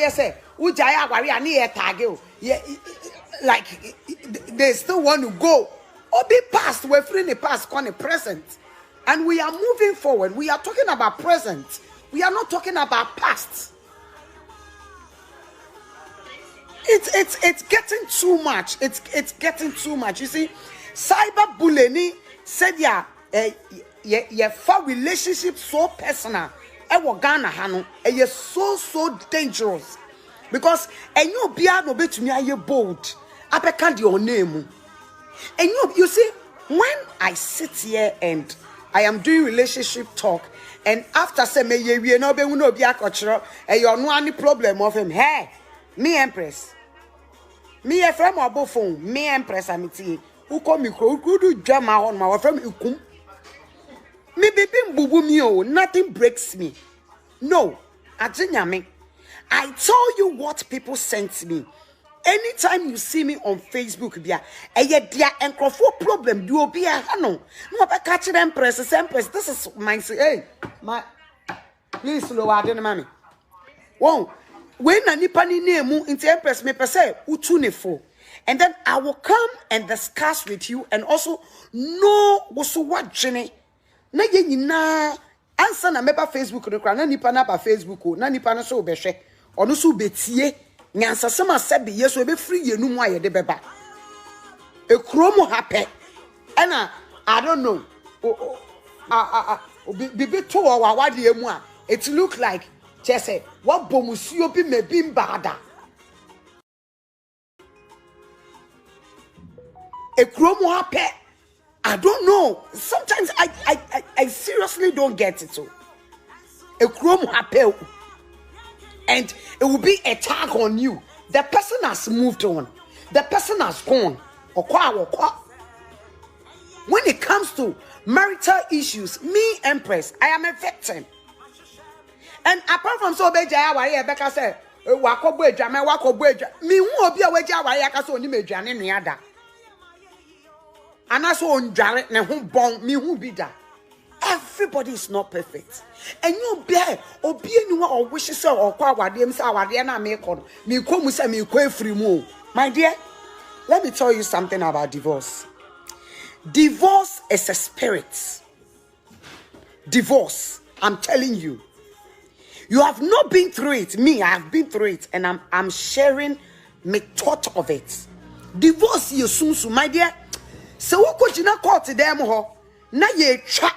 say, Ujaya Waria near Tagil. Yeah, like they still want to go. Or be past, we're free in the past, call it present. And we are moving forward. We are talking about present. We are not talking about past. It's getting too much. It's getting too much. You see, cyberbullying said for relationship so personal. Ghana hano so dangerous because you be able to me bold. I can't your name. And you see, when I sit here and I am doing relationship talk, and after say me we no be akọchiro, you no any problem of him. Hey, me Empress. Me a friend of phone, me Empress amity. Who call me who do drama on my friend ukum. Me bibim bubu me nothing breaks me. No, I tell you what people sent me. Anytime you see me on Facebook, dia problem do be a no catch Empress. This is my hey my please lower the mommy. Whoa, when a nipani name into Empress me per se utunefo, and then I will come and discuss with you and also know what Jenny na na answer na meba Facebook na nipa na ba Facebook na nipa na so be hwe ono so betie nyansasema sabi yeso be free yenu mu ayede beba ekromo hape ena I don't know bibi to wa wade emu a it look like chese what bomusuo bi mebi mbada ekromo hape. I don't know. Sometimes I seriously don't get it. So a chrome appeal, and it will be a tag on you. The person has moved on. The person has gone. When it comes to marital issues, me Empress, I am a victim. And apart from so beja awari Rebecca said, "Wako me who obi aweja awari akaso oni medwane nuada." And that's on Jared and who born me who be that. Everybody is not perfect. And you bear or be anyone or wishes or quawa them our Diana make on me come say me free more. My dear, let me tell you something about divorce. Divorce is a spirit. Divorce, I'm telling you. You have not been through it. Me, I have been through it, and I'm sharing my thought of it. Divorce you soon, my dear. So what could you not call to them ho? Na ye chat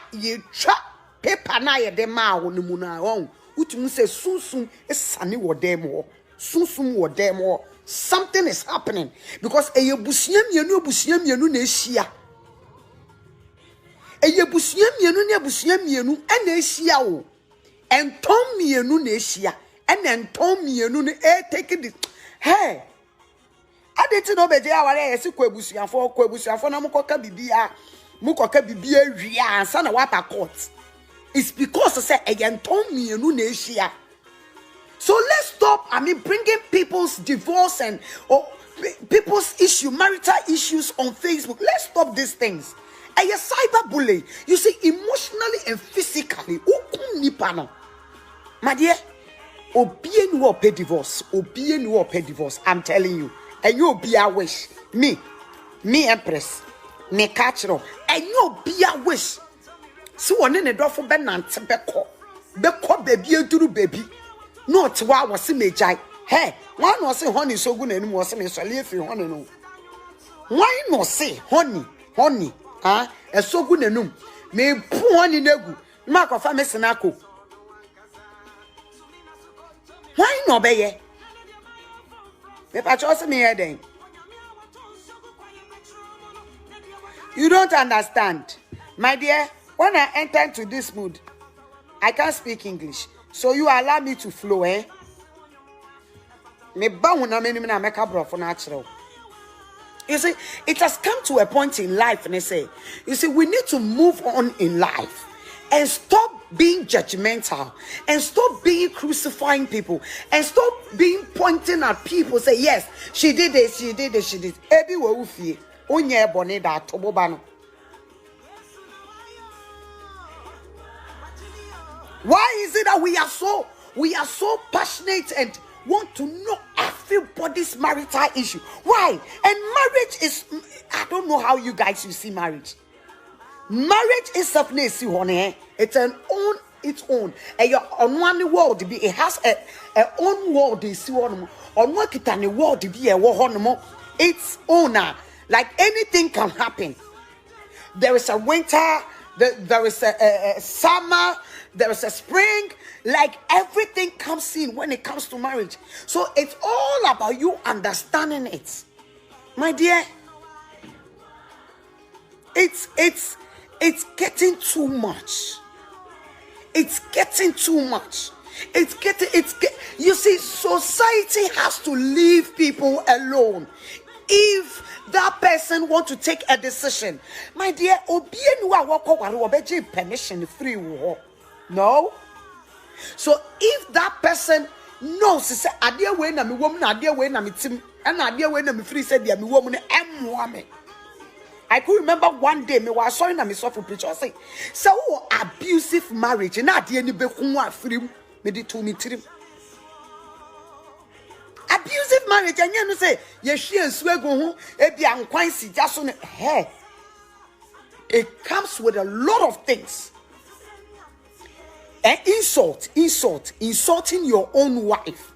paper na ye dem ma wo mu na won. Utum say soon is sunny wo dem ho. Soon wo dem ho. Something is happening because e yebusiam yenu na ehia. E yebusiam yenu na ehia wo. Entom mienu na ehia. And entom mienu na take it. Hey, I didn't know beje aware yesi kwabusuafo na mukoka bibia ria ansa na wapa court. It's because say eyentom mienu na ehia. So let's stop bringing people's divorce and people's marital issues on Facebook. Let's stop these things. A cyberbullying, you see, emotionally and physically. My dear, obien will pay divorce. I'm telling you. And you be a wish. Me Empress. Me catch and you be a wish. So one in a door for Benant Beko baby duru baby. Not why was me jai. Hey, one was say honey so good and was me so leave you honey no. Why not say honey? A so good and me poor honey negu. Mark of a messenako. Why not be ye? If I trust me here then. You don't understand. My dear, when I enter into this mood, I can't speak English. So you allow me to flow, eh? You see, it has come to a point in life, and I say, you see, we need to move on in life and stop being judgmental and stop being crucifying people and stop being pointing at people. Say, yes, she did this. Why is it that we are so passionate and want to know everybody's marital issue. Why? And marriage is, I don't know how you guys you see marriage. Marriage is something it's an own its own. And you're on one world, it has a own world. On one kitani world, be a war its owner. Like anything can happen. There is a winter, there is a summer, there is a spring. Like everything comes in when it comes to marriage. So it's all about you understanding it, my dear. It's getting too much. It's getting too much. You see, society has to leave people alone. If that person want to take a decision, my dear, permission free. No. So if that person knows, say, "Adia we na me woman, adia we na me tim, and adia we na me free," said, "Dia me woman, woman." I could remember one day me was sorry na me suffer preacher say, "So abusive marriage na adia ni be kunwa free me di to me trim." Abusive marriage, and you know say, "Ye she and swego ho e bi ankwan si just on hey." It comes with a lot of things. And insulting your own wife,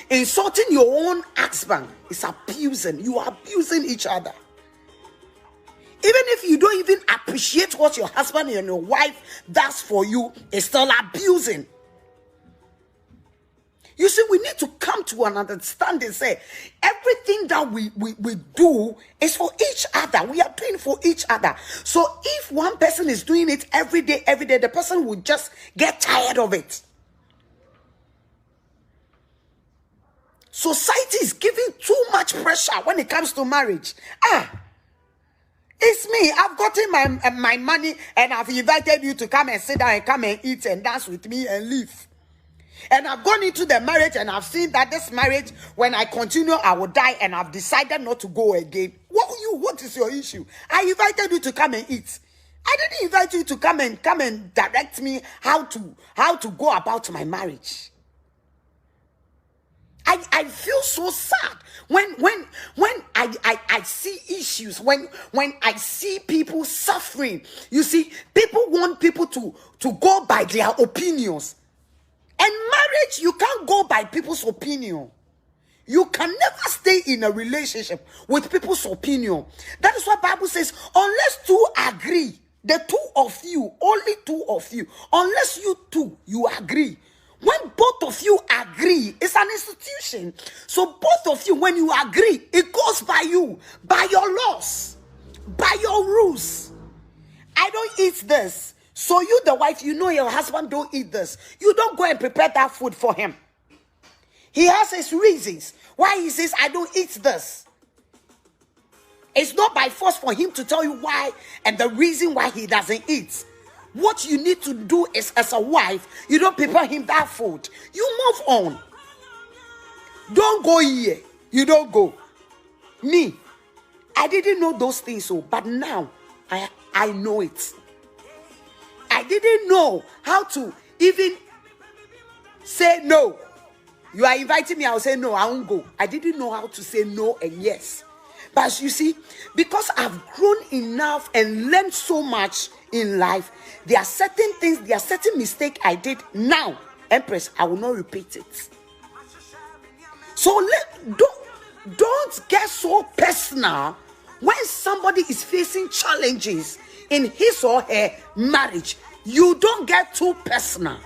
insulting your own husband is abusing. You are abusing each other. Even if you don't even appreciate what your husband and your wife does for you, it's still abusing. You see, we need to come to an understanding. Say, everything that we do is for each other. We are doing for each other. So if one person is doing it every day, the person will just get tired of it. Society is giving too much pressure when it comes to marriage. It's me. I've gotten my money and I've invited you to come and sit down and come and eat and dance with me and leave. And I've gone into the marriage and I've seen that this marriage, when I continue, I will die, and I've decided not to go again. What is your issue? I invited you to come and eat. I didn't invite you to come and direct me how to go about my marriage. I feel so sad when I see issues, when I see people suffering. You see, people want people to go by their opinions. And marriage, you can't go by people's opinion. You can never stay in a relationship with people's opinion. That is what Bible says, unless two agree, the two of you, only two of you, unless you two, you agree. When both of you agree, it's an institution. So both of you, when you agree, it goes by you, by your laws, by your rules. I don't eat this. So you, the wife, you know your husband don't eat this. You don't go and prepare that food for him. He has his reasons why he says, I don't eat this. It's not by force for him to tell you why and the reason why he doesn't eat. What you need to do is, as a wife, you don't prepare him that food. You move on. Don't go here. You don't go. Me, I didn't know those things, but now I know it. I didn't know how to even say no. You are inviting me, I'll say no, I won't go. I didn't know how to say no and yes. But you see, because I've grown enough and learned so much in life, there are certain things, there are certain mistakes I did now. Empress, I will not repeat it. So don't get so personal when somebody is facing challenges in his or her marriage. You don't get too personal.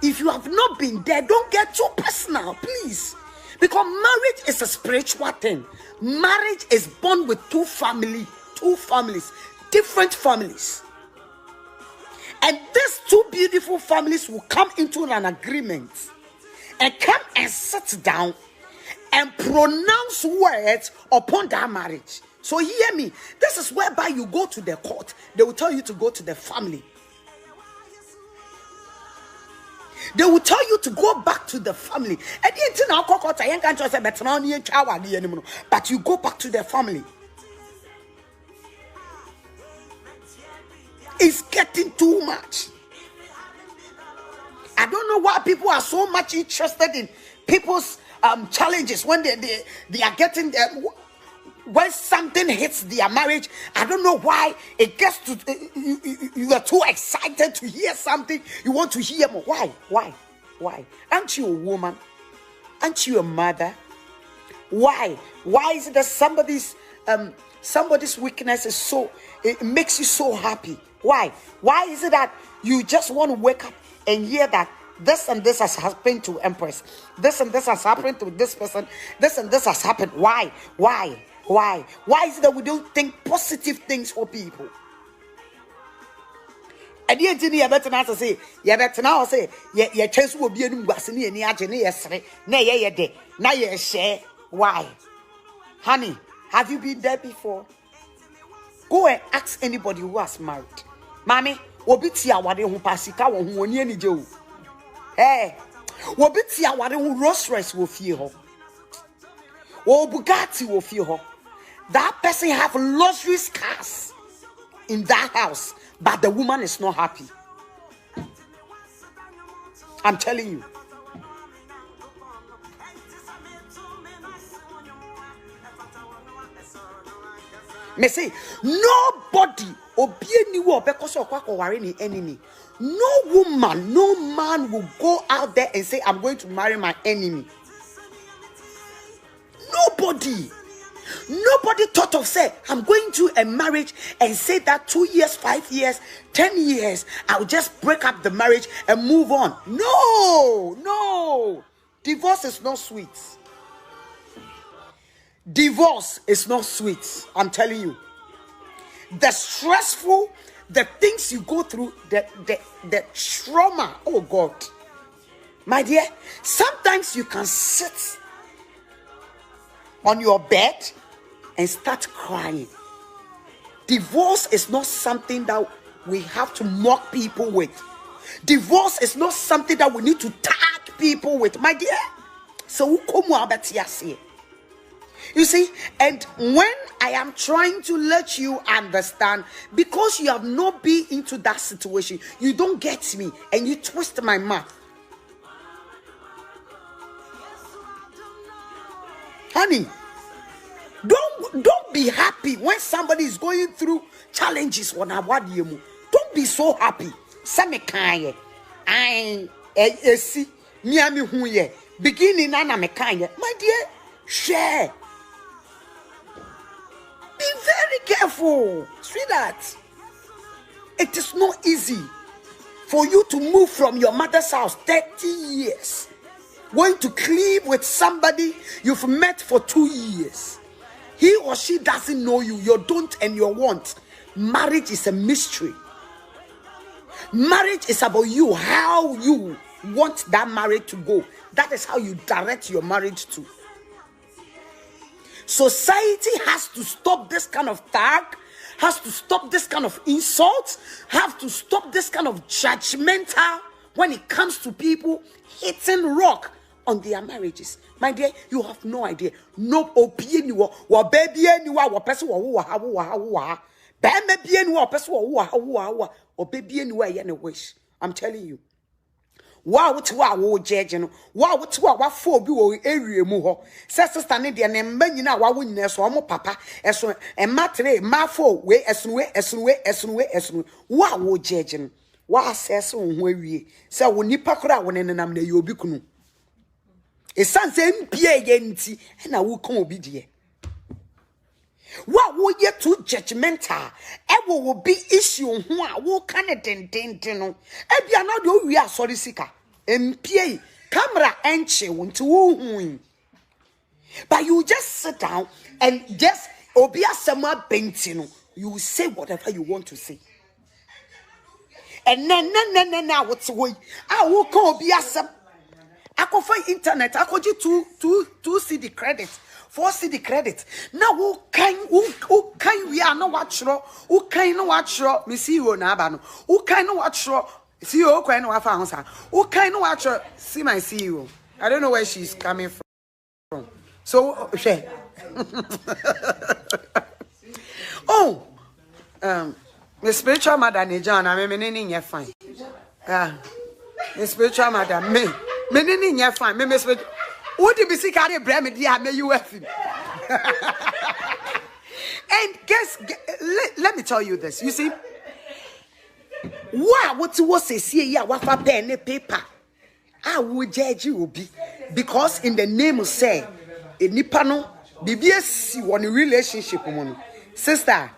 If you have not been there, don't get too personal, please. Because marriage is a spiritual thing. Marriage is born with two families, different families. And these two beautiful families will come into an agreement and come and sit down and pronounce words upon that marriage. So hear me. This is whereby you go to the court. They will tell you to go to the family. They will tell you to go back to the family. But you go back to the family. It's getting too much. I don't know why people are so much interested in people's challenges when they are getting when something hits their marriage. I don't know why it gets to you are too excited to hear something. You want to hear more. Why? Aren't you a woman? Aren't you a mother? Why is it that somebody's weakness is so, it makes you so happy? Why is it that you just want to wake up and hear that this and this has happened to Empress, this and this has happened to this person, this and this has happened? Why is it that we don't think positive things for people? And the engineer better not say, yeah, better now say, yeah, chance will be in Bassini and Yajani yesterday. Nay, yeah, day. Now you share. Why? Honey, have you been there before? Go and ask anybody who has married. Mommy, Obitia wade who passika who any Joe. Eh, Obitia wade who Rolls Royce will feel her. Or Bugatti will feel her. That person have luxury cars in that house. But the woman is not happy. I'm telling you. Me say nobody because of enemy. No woman, no man will go out there and say, I'm going to marry my enemy. Nobody thought of say, I'm going to a marriage and say that 2 years, 5 years, 10 years, I'll just break up the marriage and move on. No. Divorce is not sweet. Divorce is not sweet. I'm telling you. The stressful, the things you go through, the trauma. Oh God. My dear, sometimes you can sit on your bed and start crying. Divorce is not something that we have to mock people with. Divorce is not something that we need to tag people with, my dear. So you see, and when I am trying to let you understand, because you have not been into that situation, you don't get me and you twist my mouth. Honey, don't be happy when somebody is going through challenges. Don't be so happy. Beginning my dear, share. Be very careful, sweetheart. It is not easy for you to move from your mother's house 30 years. Going to live with somebody you've met for 2 years. He or she doesn't know you, your don't and your want. Marriage is a mystery. Marriage is about you, how you want that marriage to go. That is how you direct your marriage to. Society has to stop this kind of tag, has to stop this kind of insult, have to stop this kind of judgmental when it comes to people hitting rock on their marriages. My dear, you have no idea. No opinion, what baby anyone, what person, what baby anyone, person, what baby anywhere, any wish. I'm telling you. Wow, judge, wow, for be area muho. Sister standing there, and men, you know, what wouldn't so papa, as well, and matre, my four way, as no, wow, judging. Wow, says on where we say, when you pack out one and I'm the Yobicunu. A son's MPA again, and I will come be dear. What will you too judgmental? Ever will be issue who can attend no. If you are not you are sorry seeker. MPA camera entry to win. But you just sit down and just obia summer painting. You will say whatever you want to say. And then what's the way? I will call be a sub. I could find internet. I could you to see the credits. 4 CD credit. Now who can we are no watch who can no watch me see you na abano. Who can no watch see you can no afa who can no watch see my CEO. I don't know where she's coming from. So share. Oh, the spiritual mother ni John, I'm meaning you're fine. spiritual madam, me nini nya fine, me spiritual. Would you be sick at a brand me you have him? And let me tell you this. You see, what was a see ya what pen paper? I would judge you be because in the name of say a nipano BBS one relationship woman. Sister,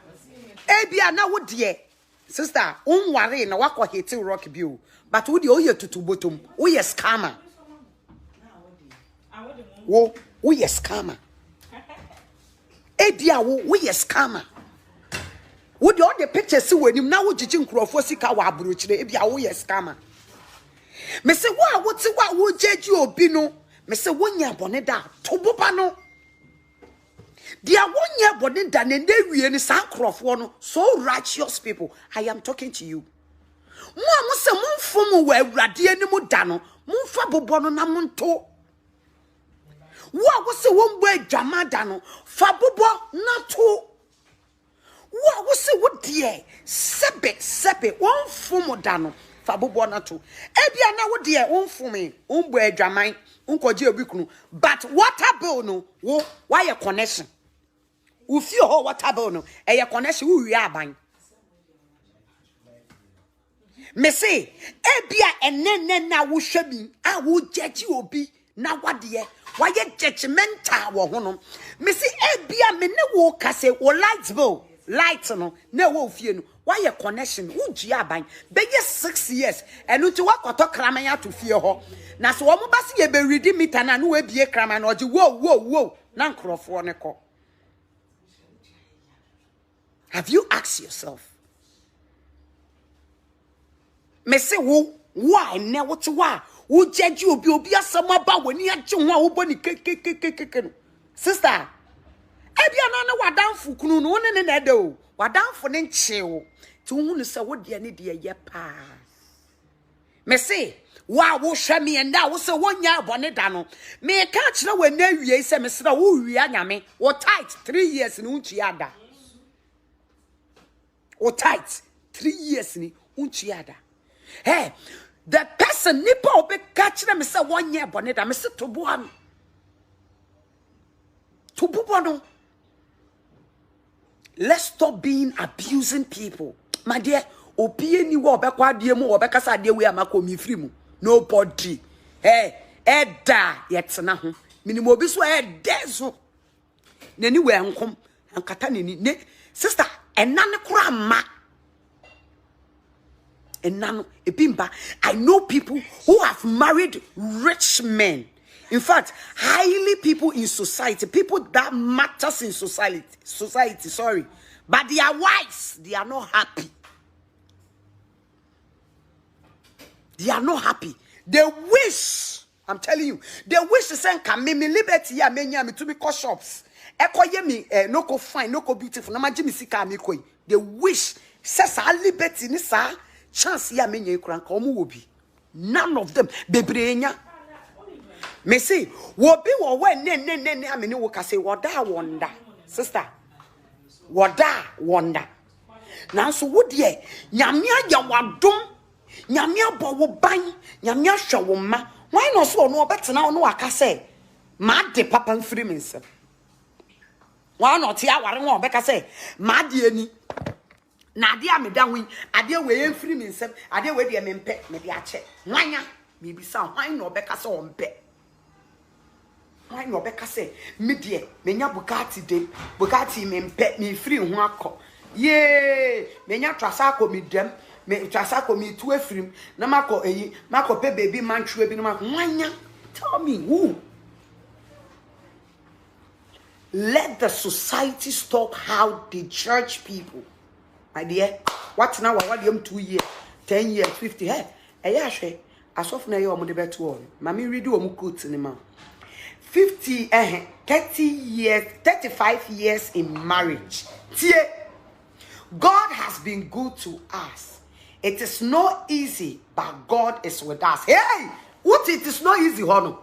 Ebia na would ye sister, worry na wako hate rock view, but would you oye to bottom? We a scammer. Wo we a scammer. Ebia we a scammer. Would you all the pictures see when you now would you for sika wa bruchre? Ebia we a scammer. Me say what would judge you obino? Me say one year boneda tobopano. Dia 1 year boneda and they we any sancroft so righteous people. I am talking to you. Mo say mo fomu we rade ani mu dano. Mo fa bobono na monto. Wo say won bo adwama dano. Fa bobo na to. Wo say wo die sebe won fomu dano. Fa bobo na to. Ebia na wo die won fomu bo adwaman unkoje obikunu. But water bill no wo why a connection. If you hold water bill no e connection wo wi aban. Me say ebia enenne na wo hwabi a wo judge obi na wade why judgmental wo ho no. Me say ebia me ne wo kase wo light no na wo fie no why a connection wo gia aban be 6 years enu ti wakoto kraman ya to fie ho na so wo mo base ye be ready meter na no we bie kraman na oje wo na nkrofo ne ko. Have you asked yourself? Me say why ne what wa wo judge obi asama ba wani agye ho a wo boni kekekekeke. Sister, ebia na wadanfo kunu no ne na eda o wadanfo ne nche wo ti wo hunu se wo de ne de ye pa. Me say wa wo hwa me nda wo se wonya bone da no me ka kire wa na wie se me se wo wie anyame wo tight 3 years ni unchi ada. Or tight 3 years ni unchi ada. Hey, the person nipa obe catch them say 1 year bonnet. I say to buano. Let's stop being abusing people. My dear, opie ni wo obekwa die mu obekasa die we amako mi free mu. Nobody. Hey, eda yetna ho. Minimo obi so edezo. Nani we ankom ankata nani ne sister enane kura ma. Enano ebimba. I know people who have married rich men. In fact, highly people in society, people that matters in society, sorry. But their wives, they are not happy. They are not happy. They wish, I'm telling you, they wish to send me liberty ya me to me call shops. Ekoye me no go fine, no go beautiful. Na ma jimi sika me koi. They wish says liberty ni sa chance ya me nya kran ka omo obi. None of them bebrenya. Me say wo bi wo we ne amene wo ka say woda wonder. Sister, woda wonder. Nanso wo de nyame ya wadom. Nyame abo wo ban, nyame ahwe wo ma. Why no so no obetena no aka say ma de papa mfiri mensem. Why not tia ware wo obeka say ma de ani. Na ade ameda wi, ade we mfiri mensem, ade we de me mpe me de ache. Nwanya me bisa why no obeka say o mpe. Why no obeka say me de me nya Bugatti de, Bugatti me mpe me free ho akọ. Ye, me nya twasa akọ me dem. Me twasa ko me tu afrim na mako pe baby man true bi no mako nwanya. Tell me who. Let the society stop how they judge people. My dear, what now what you 2 years 10 years 50 hey ehwe asof na ye omo de beto o mami read o mu quote ni ma 50 30 years 35 years in marriage. Tie, God has been good to us. It is not easy, but God is with us. Hey, what it is not easy, hono.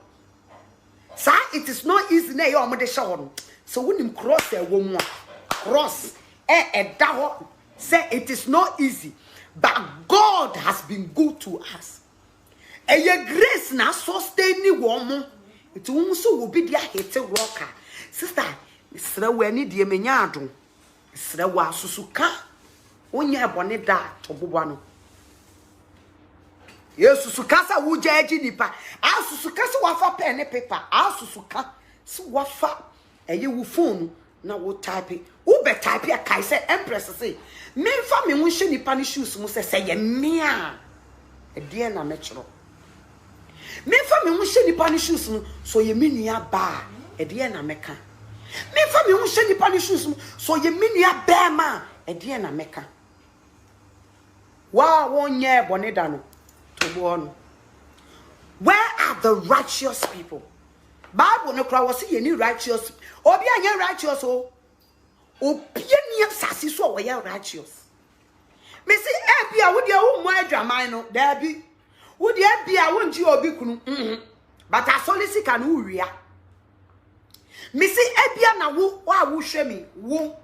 Sir, it is not easy. Ne yo amode show. So when him cross a woman, cross daho say it is not easy, but God has been good to us. Eye grace na sustain ni woman. It will be their hate worker. Sister, Sra weni die menyado. Sra wa susuka. Onye bone da toboba no. Yesusuka sa wo jaji nipa. Asusuka se wafa pen and paper. Asusuka se wafa eye wo phone na wo type. Wo be type ya kai se Empress say. Me fa me wo hye nipa ni shoes mu se ye me a. E die na metro. Me fa me wo hye nipa ni shoes mu so ye me nua ba. E die na meka. Me fa me wo hye nipa ni shoes mu so ye me nua ba ma. E die na meka. Wa wonye bone da no. Where are the righteous people? Bible no cry was see any righteous. Obi anya righteous o. Opinion sasi so we are righteous. Me say e bia wo de wo mo adwaman no da bi. Wo de bia wo nji obi kunu. But asolisi kan wo wia. Me say e bia na wo wo hwe me wo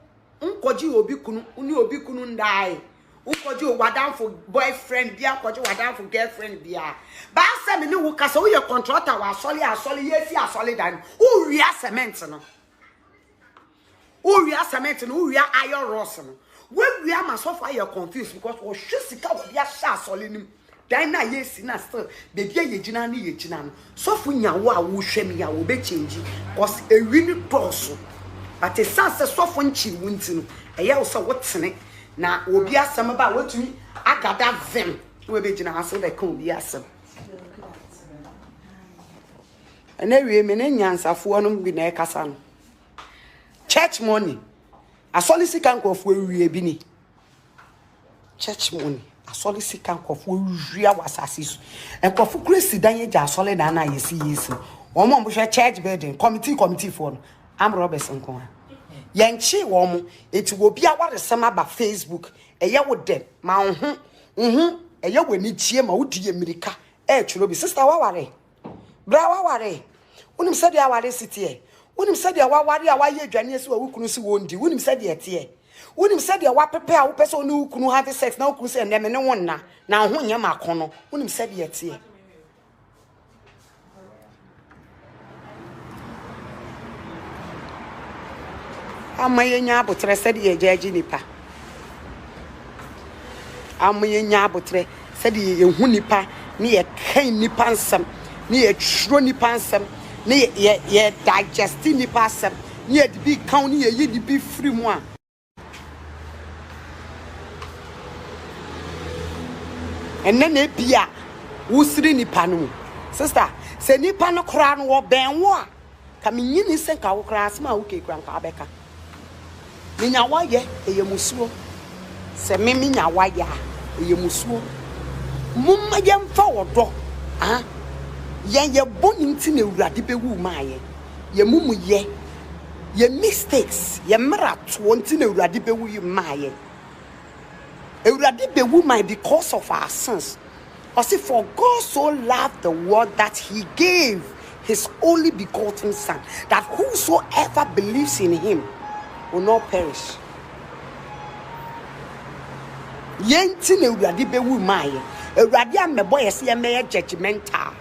nkoji obi kunu, uni obi kunu ndai. Ukoji wadam for boyfriend bia koji wadam for girlfriend bia ba se me ne wo kasa wo ye contractor wa asole yesi asole dan wo wia cement no wo wia iron rods no wo wia ma so far you confused because wo hwesika wo bia sha asole nim dan na yesi na still be bia ye gina na ye gina no so fu nya wo a wo hwe me ya wo be change cause ewi ni toso but e sanse so fu nchi wo nti no eya wo so wo tene na obi asem ba watumi agada vem we be gina aso be kan obi asem ene wie me ne nyansafo no bi na ekasa no church money asoli sika nkofo wie bi ni church money asoli sika nkofo wie awasase su nkofo kresi dan ye ja asoli dan na yesi omo mbo church building committee for no am Roberts nko yanchi wo mo eti wo bia ware sema ba Facebook eye wo dem ma eye wo ni tie ma wo die America twiro bi sister wa ware bra wa ware unim se dia ware sitie unim se dia wa ware a wa ye adwane esi wa wukunu si wo ndi unim se dia tie unim se dia wa pepe a wo pese oni wukunu have sex na wukunu se ndeme ne wonna na ho nya makono unim se dia tie amaye nya abotre se de ejaji nipa amaye nya abotre se de ye hu nipa ne ye kan nipa nsam ne ye twro nipa nsam ne ye digest nipa nsam ne ye bi kan ne ye yi bi free mu a enne na bia wo siri nipa no sister se nipa no kra no wo ben wo a ka menyini se ka wo kra asma wo ke kra nka abeka minya waye eyemusuo se me minya waye eyemusuo mumma yemfa wodo ye boni nti na ewurade bewu maaye ye mumu ye mistakes ye mrato nti na ewurade bewu yi maaye ewurade bewu mai because of our sins. Or see, for God so loved the world that he gave his only begotten son, that whosoever believes in him will not perish. Yenti ne urade bewu maye. Urade amebo yesi eme judgmental.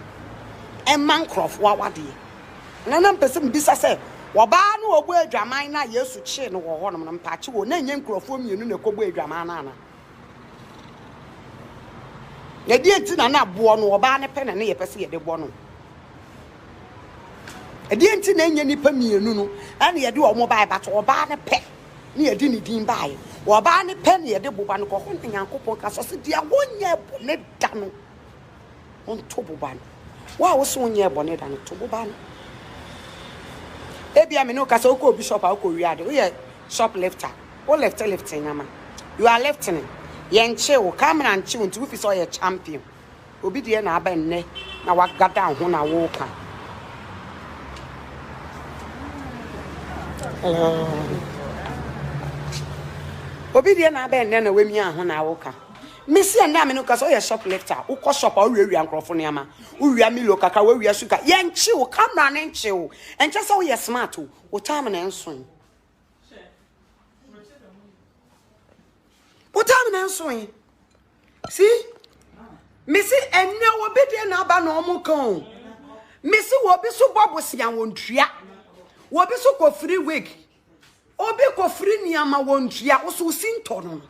Eman krofo awade. Nanam person bisa se, "Woba no obo adwaman na Yesu chi no wo ho no mpache wo na nye nkrofo mienu na kobo adwaman na na." Na die nti na bo no woba ne pe na ne ye pese ye de bo no. Edie nti na nya nipa mienu no ane ye de omo bae bato oba ne pe ne ye di ne din bae oba ne pe ne ye de boba no ko ho nyankopon ka so se dia wonya bo ne da no on to boba no wa wo so wonya bo ne da no to boba no ebia me no ka so ko bishop a ko wiade wo ye shoplifter wo lifting nyama you are lifting yenche wo camera nche wo nti wo fi so ye champion obi de na aba nne na wa gada ho na wo ka obi de na aba nne na wemi aho na wo ka mesi na me no ka so ye shoplifter wo ko shop a wo wiawia nkrofo ne ama wo wia milo kaka wo wia suka yenche wo camera ne nche wo enche so ye smart wo time na enso what time now swing? See? Missy and no obedient about normal cone. Missy will be so bobbles yan won't tria. Will be so called free week. Or be called free niama won't tria, also sin tono.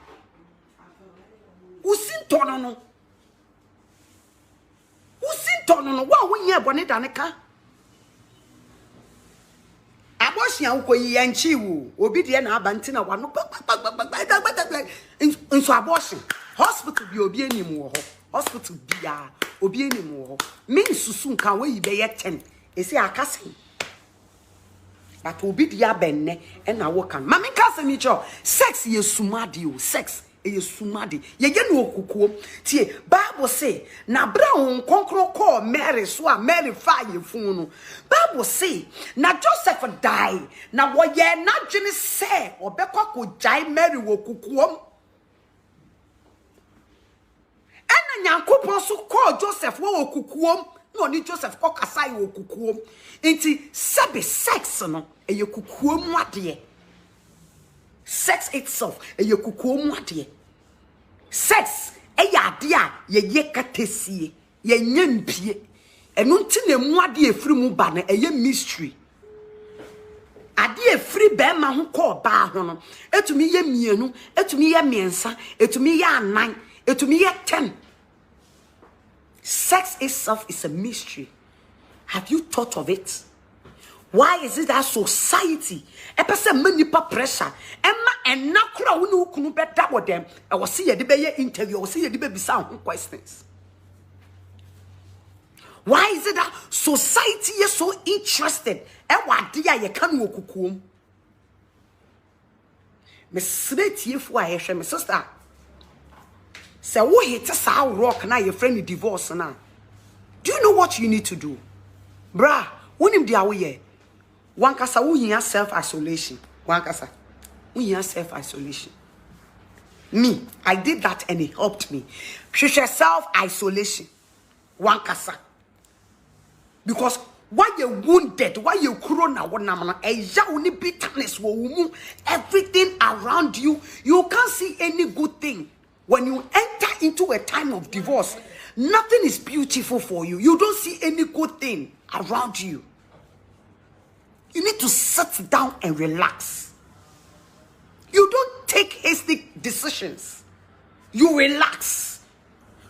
Usin tono. Usin tono, what we hear bonnet aneka. Abortion ko yanchi wo obedient abantina wa no nso abortion hospital bi obi anim wo hospital bia obi anim wo min susu nkan we be ye 10 esi akase but obi dia benne e na wo kan mama kase mi cho sex ye sumadi o sex ye sumadi ye ye no okukuo tie bible say na bra won konkro call Mary so a Mary fire fun no bible say na Joseph die na wo ye na dwene say obekwa ko jai Mary wo kukuo ena nyankopon so call Joseph wo kukuo no ni Joseph ko kasai wo kukuo enti sabe sex no ye kukuo mu ade sex itself ye kukuo mu ade sex ade a ye katesie ye nyempie enu nti na mu ade efiri mu ba na ye mystery ade efiri be ma ho ko ba ho no etumi ye mienu etumi ye miensa etumi ye anan etumi ye 10 sex itself is a mystery. Have you thought of it? Why is it that society a person many pressure emma and na kura wonu kunu beta with them I was see ye de be interview I was see ye de be sound questions. Why is it that society is so interested e wade ye kan wo kukuom me sretie fu a ye hwe me sister say wo hit sa rock na your friend divorce na do you know what you need to do bra wonim dia wo ye one kasa wo hia self isolation one kasa wo hia self isolation me I did that and it helped me self isolation one kasa because why you wounded why you corona wonam e ya woni bitterness wo mu everything around you can't see any good thing. When you enter into a time of divorce, nothing is beautiful for you. You don't see any good thing around you. You need to sit down and relax. You don't take hasty decisions. You relax.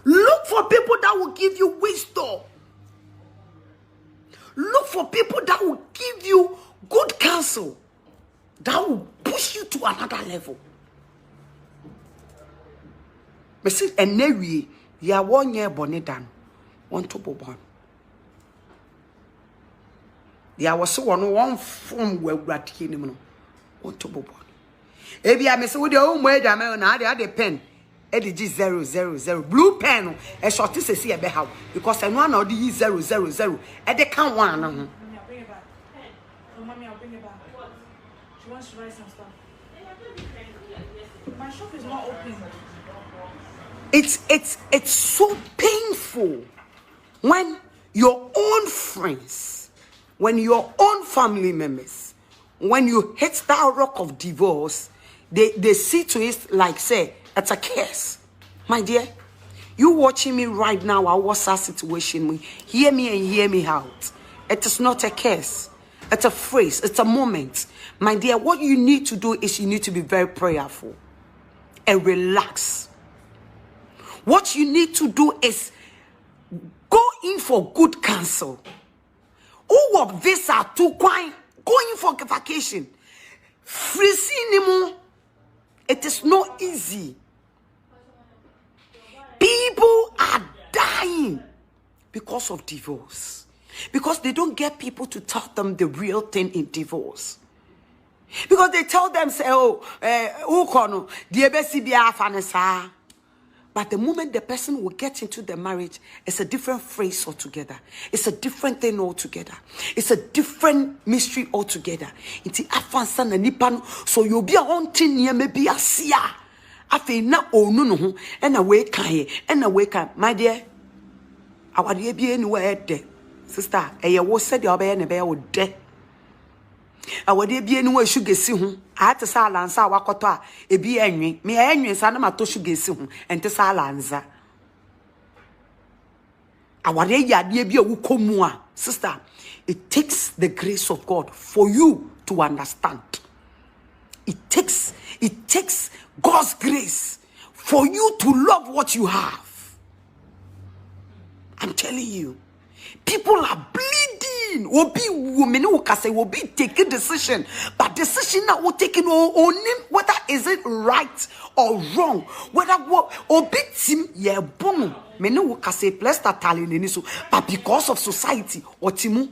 Look for people that will give you wisdom. Look for people that will give you good counsel. That will push you to another level. Me see enewie ya wonye bonidan won to bobon ya wo se wono won fom wawuratie nim no won to bobon ebia me se wo de o mu agya me na ade pen e de g 000 blue pen e short se se e be how because eno na o de 000 e de kan one na ho Mommy, I'll bring it back. What? She wants to write some stuff. My shop is not open. It's so painful when your own friends, when your own family members, when you hit that rock of divorce, they see to it like say it's a curse. My dear, you watching me right now, I was a situation. Hear me and hear me out. It is not a curse. It's a phrase. It's a moment. My dear, what you need to do is you need to be very prayerful and relax. What you need to do is go in for good counsel. Who of this are too quiet? Going for vacation. Freezing. It is not easy. People are dying because of divorce. Because they don't get people to tell them the real thing in divorce. Because they tell them, say, but the moment the person will get into the marriage, it's a different phrase altogether. It's a different thing altogether. It's a different mystery altogether. So you'll be a haunting near maybe a sia. Afe na onu no ho na we kan na we kan my dear awade bi anywhere de sister eye wo se de obeye ne be wo de awade bi anywhere sugar si ho ate sa lanza wakoto a ebi anwen me anwen sa na mato sugar si ho ente sa lanza aware ya de bi a wukomu a sister, it takes the grace of God for you to understand. It takes God's grace for you to love what you have. I'm telling you, people are bleeding. Will be women who can say will be taking decision, but decision that will taking on whether is it right or wrong, whether what or be team yeah boom. Many who can say plus that talent in this, but because of society or timu.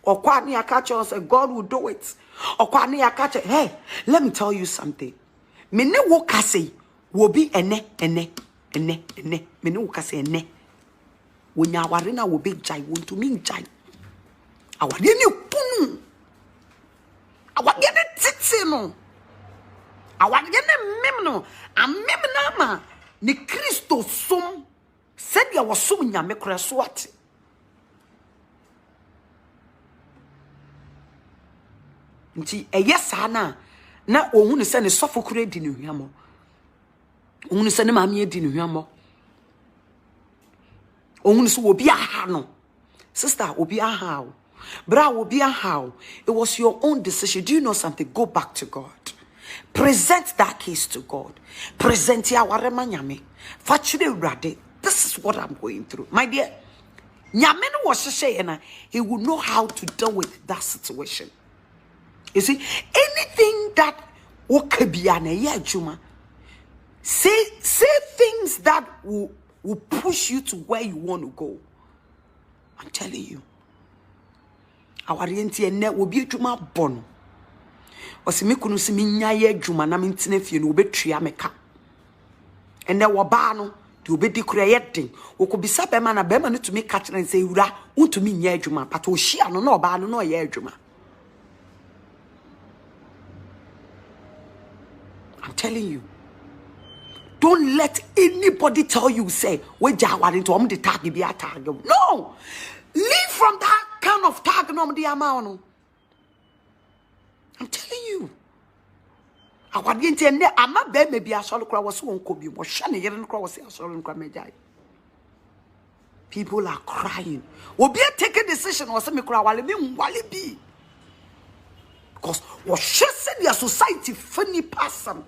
Or kwani akacha say God will do it. Or kwani akacha, hey, let me tell you something. Many who can say will be ene. Many who can say ene. When you are in a will be jai, want to mean jai. Our you punu. Our get it titsino. Our get a memno. A memnama. Ni Christo sum. Said you was sum ya me craswat. Nti yes ana na ohunu se ne sofo kure di ne hwamo ohunu se ne maame di ne hwamo ohunu se obi aha no sister obi aha o bra obi aha o. It was your own decision. Do you know something? Go back to God. Present that case to God. Present ya warema nyame fachire urade. This is what I'm going through, my dear. Nyame no was say na he will know how to deal with that situation. You see, anything that say things that will push you to where you want to go. I'm telling you. Our orientation net will be juma bon. Or see me kunu see me nyaye juma na mintine fie no obetria meka. And there wabano to be decreating. O could be sabema na bema no to me catch and say ura unto me nya juma but o shia no ba no ye juma. I'm telling you. Don't let anybody tell you, say, we jawar into the tag be a tag. No! Leave from that kind of tag no the amount. I'm telling you. I didn't end there. I'm not there, maybe I saw the crowd was one could be more shiny and cross a solemn cremajai. People are crying. Will be a take a decision or some crowd while it be. Because what she said your society funny person.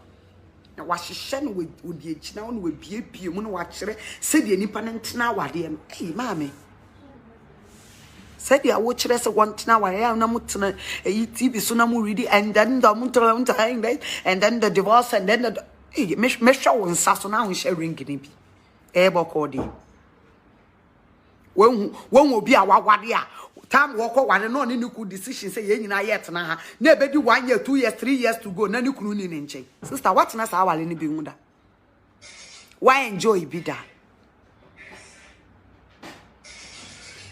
Now what she shen with the now with be moon watch said the independent now what hey mammy. Said the watch rest one now I am not a TV sunamu ready and then the munter time and then the divorce and then the measure on Sassona and sharing guinea pig. Ebo cordy. One will be our wadia. Time walk one and no good decision say yen yet na never do 1 year, 2 years, 3 years to go. Nanu crooning in chain. Sister, what's not our any bimunda? Why enjoy be that?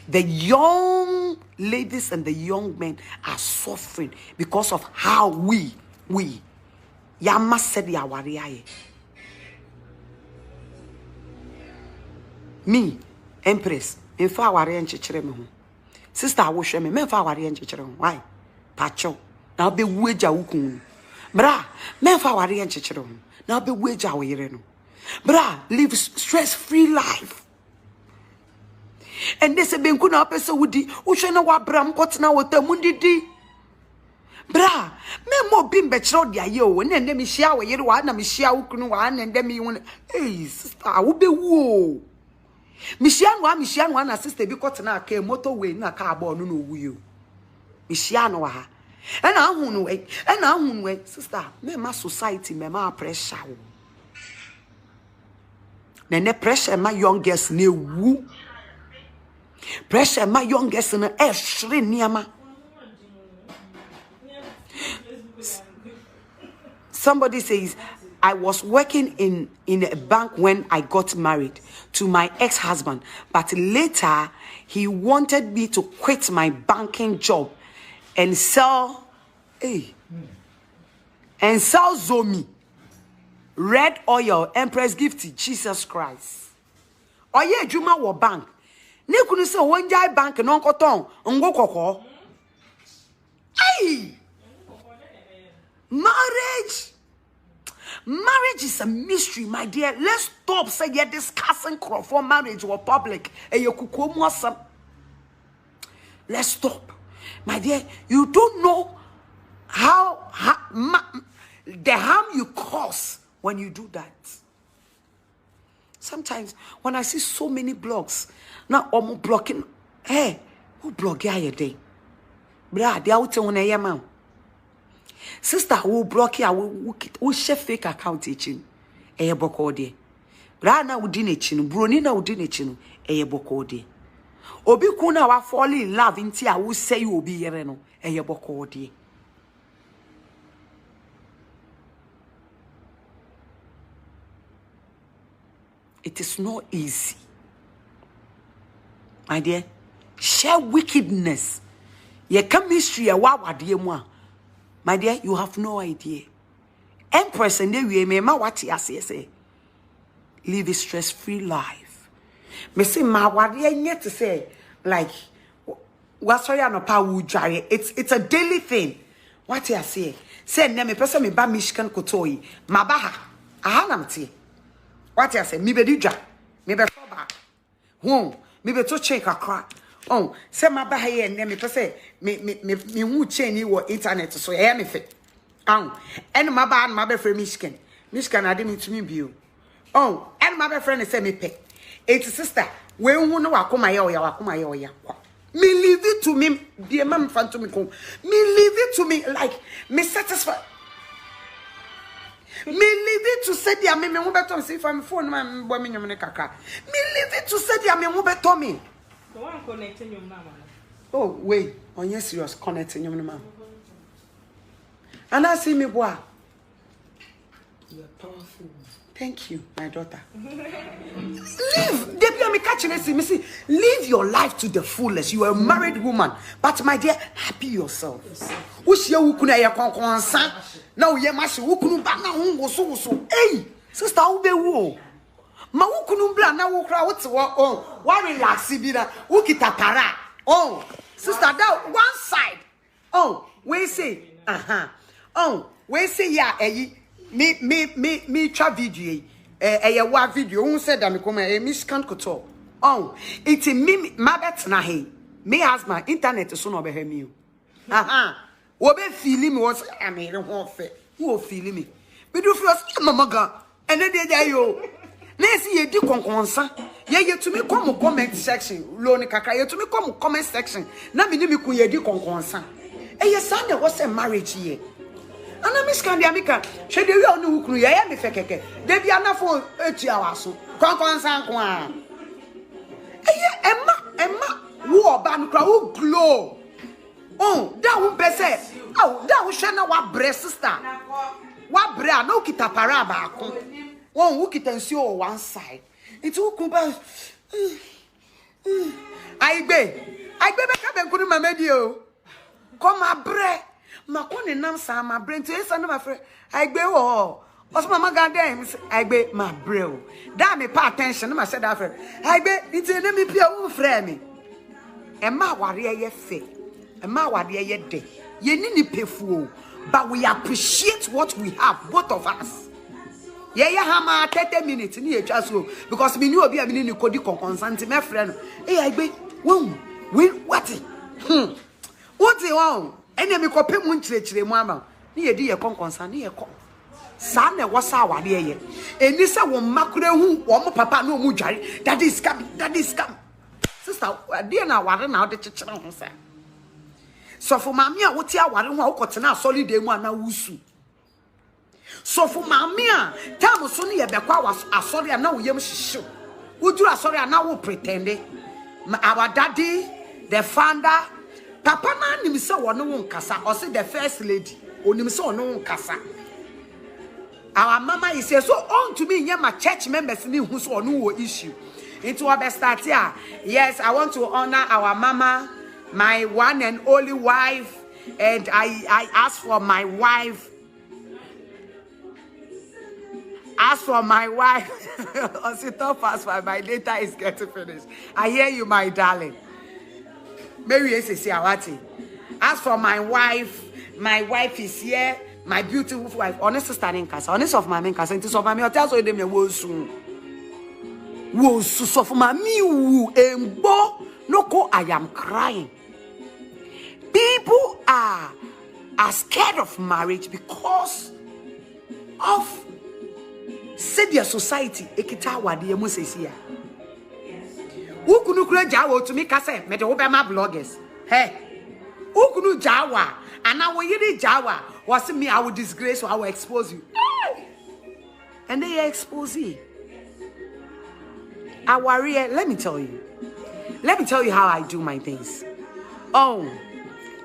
The young ladies and the young men are suffering because of how we Yama said ya wariaye. Me, Empress, in far warrior chichirem. Sister, I will show me. Men fa wari en chichiro. Why? Pacho. Now be wager ukun. Bra, men fa wari en chichiro. Now be wager we no. Bra, live stress-free life. And they say ben kuna pesa wudi. Ushe na wa bra mpot na wote mundi di. Bra, men mo bimbe chiro dia yo. Nende mi shia we yiri wa na mi shia ukunu wa nende mi wone. Hey, sister, I will be wo. Mishiano na sister bi kwot na aka motorway na aka abo no no wuyo. Mishiano ha. E na ahunu we sister, me ma society me ma pressure wo. Ne pressure ma young girls na wu. Pressure ma young girls na ehre niama. Somebody says I was working in a bank when I got married to my ex-husband, but later he wanted me to quit my banking job and sell Zomi, red oil, Empress Gifty, Jesus Christ. Oh yeah, Juma wo bank. Ne kunu se won jai bank no nkoton ngo kokko. Hey! Marriage. Marriage is a mystery, my dear. Let's stop saying you're discussing for marriage or public. Let's stop. My dear, you don't know the harm you cause when you do that. Sometimes when I see so many blogs, now I'm blocking. Hey, who blog ya day? Brad, they out on a man. Sister, who block ya, who share fake account teaching. A book all day. Brana would dinner chin, Brunina would dinner chin, a book all day. Obi kuna wa fall in love in tea, I will say you will be yereno, a book all day. It is not easy. My dear, share wickedness. Ye chemistry a wa. My dear, you have no idea. Empress and we may ma what say. Live a stress-free life. Me say ma wadi yet to say like what's no power jare. It's a daily thing. What you say? Say na me person me ba Michigan kotoi. Ma ba ha. Aha nam tie. What you say? Me be dija. Me be so back. Me be to check akra. Oh, say my ba here and me say me who chain you internet so hear me fit. And my ba and my friend Michigan. Michigan I didn't to me view. Oh, and my friend say me pay. It's sister. We who know akoma ya. Me leave it to me. Dear mom fan to me come. Me leave it to me like me satisfied. Me leave it to say dia me who better see if I'm phone man boy me nyom kakra. Me leave it to say dia me who better me. The one connecting your mama. Oh wait, on yes serious connecting your mama. And I see me boy. You are powerful. Thank you, my daughter. Live. Debbie, me catching me see. Live your life to the fullest. You are a married woman, but my dear, happy yourself. Ushia ukuna ya konkonsa. Now ye mashi ukunu ba na hungo so. Hey, sister, ube wo. Ma ukunu bla na wukra woti wa relax bi na ukita para. Oh, sister, that one side. Oh, we say, Oh, we say ya me try video wa video who said that me come Miss can't koto. Oh, it's me my bet na he. Me husband internet so no be hear me. Wo be feel me was I mean ho fe. Who feel me? Me do feel mama ga. Ene dey yo. Na si ye di konkonsa. Ye to me come comment section. Lo ni kakra ye to me come comment section. Na me ni me kun ye di konkonsa. E ye Sunday was a marriage here. Ana Miss Candiamika, she de wi onu hukuru ye me fe keke. De bia na fo etua waso. Konkonsa nko a. Eye Emma wo oba no kra wo glow. Oh, that won be say. Oh, that wo hwe na wa bre sister. Wa bre a no kita para ba ko. Won wo kita nsuo one side. It wo ku ba. Aigbe be ka be nkunu mamadi o. Come abre. Makoni nam sa ma brain to esa no ma frɛ Aigbe wo oso mama garden Aigbe ma bro da me pay attention no ma say that frɛ Aigbe nti na me pia wo frɛ me e ma ware ye fe e ma ware ye de ye ni pefuo but we appreciate what we have both of us ye hama 30 minutes ni ye twa so because me ni obi a me ni kodi consent me frɛ no Aigbe wo what what you want ene me ko pemu nchirechire mu ama ni ye di ye konkonsa ni ye ko sa na wo sa wade ye eni se wo makure hu wo mo papa na o mu dware that is scam sister ade na ware na ode chechire ho sa so for mami a wo ti aware ho a wo kotena solid mu ana wusu so for mami a time so ni ye be kwa asori na wo yem hihyew wo duru asori na wo pretend our daddy the founder Papa na nim se wono won kasa or say the first lady onim se wono won kasa. Our mama is say so on to me my church members ni hu so wono wo issue. Into our start here. Yes, I want to honor our mama, my one and only wife, and I ask for my wife. As for my wife, Osito fast my data is getting finished. I hear you, my darling. Mary say awati. As for my wife is here. my beautiful wife, honest sister in casa, honest of my main casa, and of my me tell so them was soon. So for my me and bo no ko I am crying. People are scared of marriage because of said their society ekita wade emu sesia. Who kunu kura jawo to me kase me de wo be ma bloggers. Hey. Who kunu jawa and I will yiri jawa was me I will disgrace or I will expose you. And they expose you. I worry, let me tell you. Let me tell you how I do my things. Oh,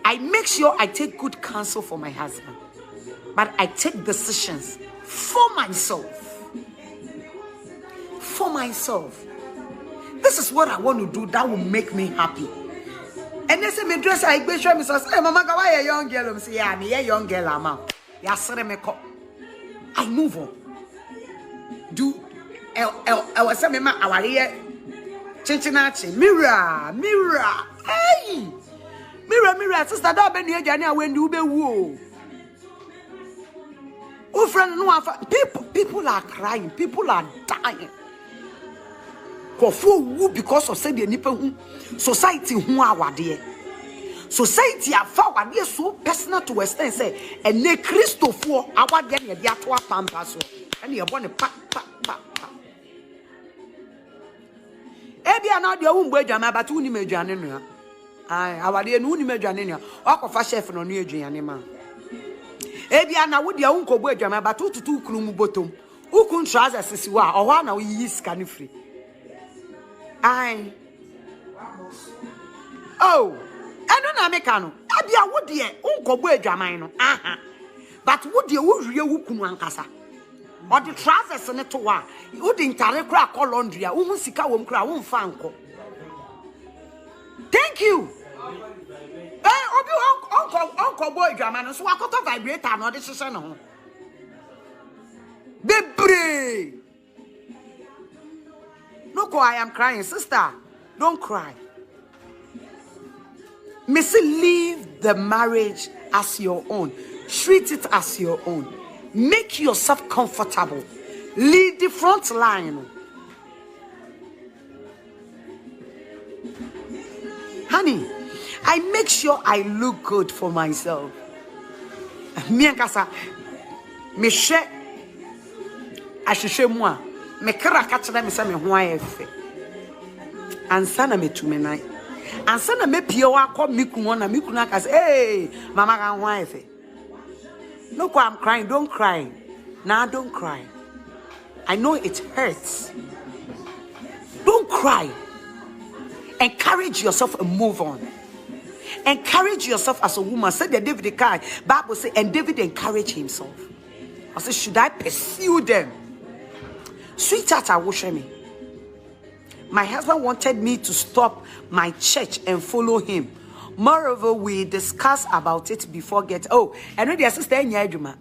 I make sure I take good counsel for my husband. But I take decisions for myself. For myself. This is what I want to do that will make me happy. And they say me dress I be sure me say, "Hey mama, why you young girl?" I say, "Yeah, me a young girl am." Ya sere me ko. I move on. Do I was say me ma aware chinchinachi mirror. Hey. Mirror sister da be nu aduane a wendi ube wu o friend no afa people are crying, people are dying. Kofo wu because of say the nipa hu society hu awade. Society afa awade so personal to extent say ene Christopher awade ne de ato apampa so ene ye bone pa. Ebia na de wu mbo adwama but wu ni madwane no ai awade no wu ni madwane no akofa chef no no adwane ma. Ebia na wo de wu nkobo adwama but tutu kunu mu bottom ukun trousers siwa oho na wo yi sika ni free. Ai. Oh, eno na meka no. Abia wo de unkobo adwaman no. Aha. But wo de wo hwie wo kunu ankasa. Or the trousers ne to wa. Wo de ntare kra call laundry a wo hu sika wo mkra wo mfa anko. Thank you. Obi unkobo adwaman no so akoto vibrator no de hye no ho. Bebre. Look, I am crying. Sister, don't cry. Missy, leave the marriage as your own. Treat it as your own. Make yourself comfortable. Lead the front line. Honey, I make sure I look good for myself. Me and Kasa, me share. I should share more. Me kra kachira me say me ho ayefe ansa na metume nan ansa na me pie wa akọ miku na miku na ka say hey mama kan ho ayefe. Look, I'm crying. Don't cry. Nah, don't cry. I know it hurts. Don't cry. Encourage yourself and move on. Encourage yourself as a woman. Said the David Kai Bible say, and David encouraged himself. I said, should I pursue them? Sweetheart, I wish me. My husband wanted me to stop my church and follow him. Moreover, we discussed about it before get. Oh, and when the sister in Yajuma,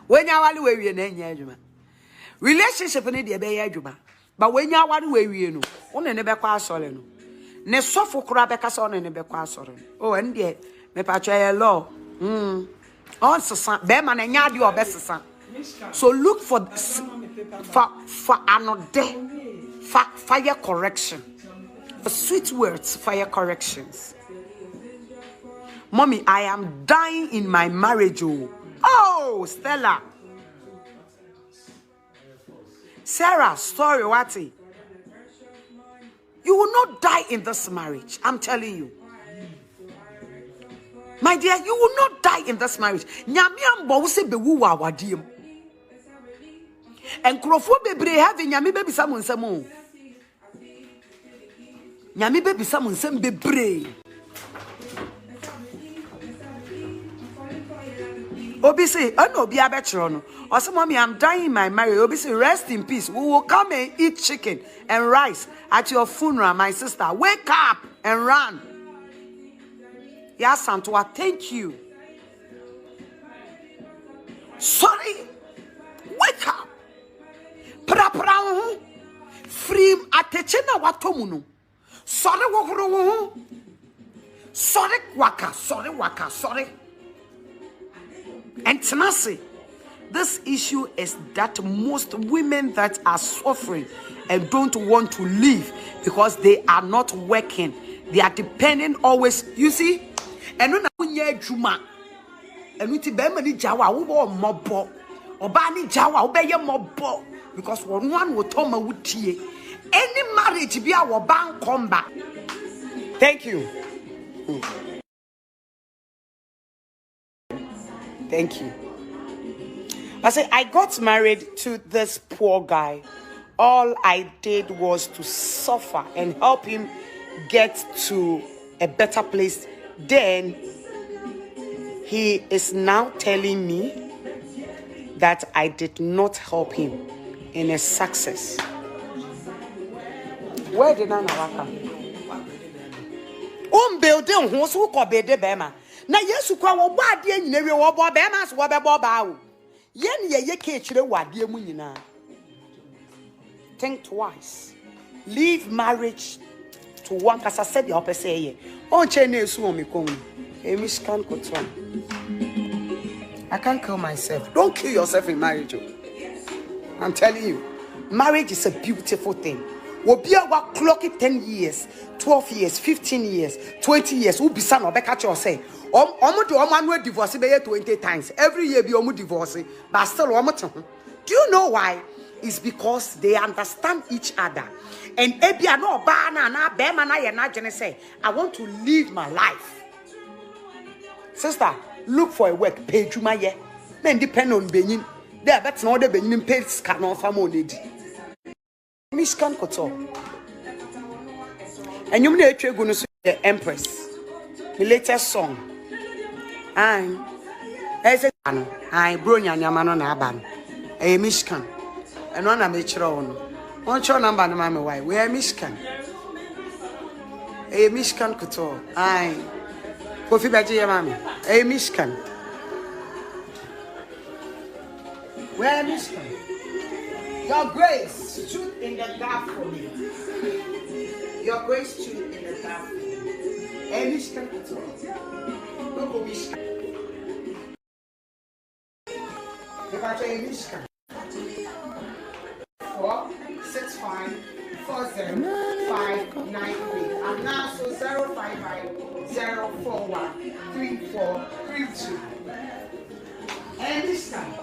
when you are away in Yajuma, relationship in the Yajuma, but when you are away, you know, on a never quite solid. Ne sofo krabeka so on a never quite solid. Oh, and yet, me patcha law. On so be man and yard your best son. So look for another fire correction. For sweet words, fire corrections. Mommy, I am dying in my marriage. Oh, Stella. Sarah, sorry, what? You will not die in this marriage. I'm telling you. My dear, you will not die in this marriage. And Crofo bebre having Yami baby someone some. Yami baby someone some bebre. Obi say, oh no, be a better. Or some mommy, I'm dying in my marriage. Obi say, rest in peace. We will come and eat chicken and rice at your funeral, my sister. Wake up and run. Yes, Santua, thank you. Sorry. Wake up. Pra free atechena watomuno. Sorry wokro. Sorry waka, sorry. And tenacity. This issue is that most women that are suffering and don't want to leave because they are not working. They are depending always. You see? And when I juma, and we be many jawa, we bo mobo, obani jawa, obey mobo, because one will tell me wutie. Any marriage be our bank come back. Thank you. Thank you. I said, I got married to this poor guy. All I did was to suffer and help him get to a better place. Then he is now telling me that I did not help him in his success. Where did I come? Building who's who could be the Bema. Now, yes, you call what dear Navy or Bemas, what about Yen ye catch the what dear Munina. Think twice. Leave marriage to one, as I said, the opposite say, on Chinese swami come. A miss can't go to. I can't kill myself. Don't kill yourself in marriage. I'm telling you, marriage is a beautiful thing. We'll be about clocking 10 years, 12 years, 15 years, 20 years. We'll be son or back at your say. Almost divorce 20 times. Every year be almost divorcing, but still almost. Do you know why? It's because they understand each other. And ebi no bana na be mana ye na jene say, I want to live my life. Sister, look for a work, pay you my year. Men depend on benin. There, that's not the benin pays can on family. Miss Can Koto. And you know going to see the Empress. The latest song. I Bronya Yamano Naban. A Miss Can. And one I'm a chron. What's your number, Mamma? Why? We are Miss Can. A Miss Can Koto. I. Kofi Baji, Mammy. A Miss Can. Where Miss Can? Your grace, stood in the gap for me. Your grace stood in the gap for me. And Miss Can Koto. Look, Miss Can. If I tell you Miss Can. 4654059. And now so 055-041-3432. And this time.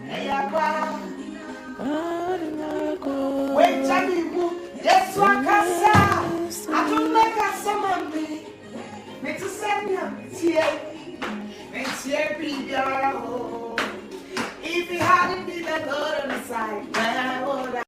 Hey, wait, tell me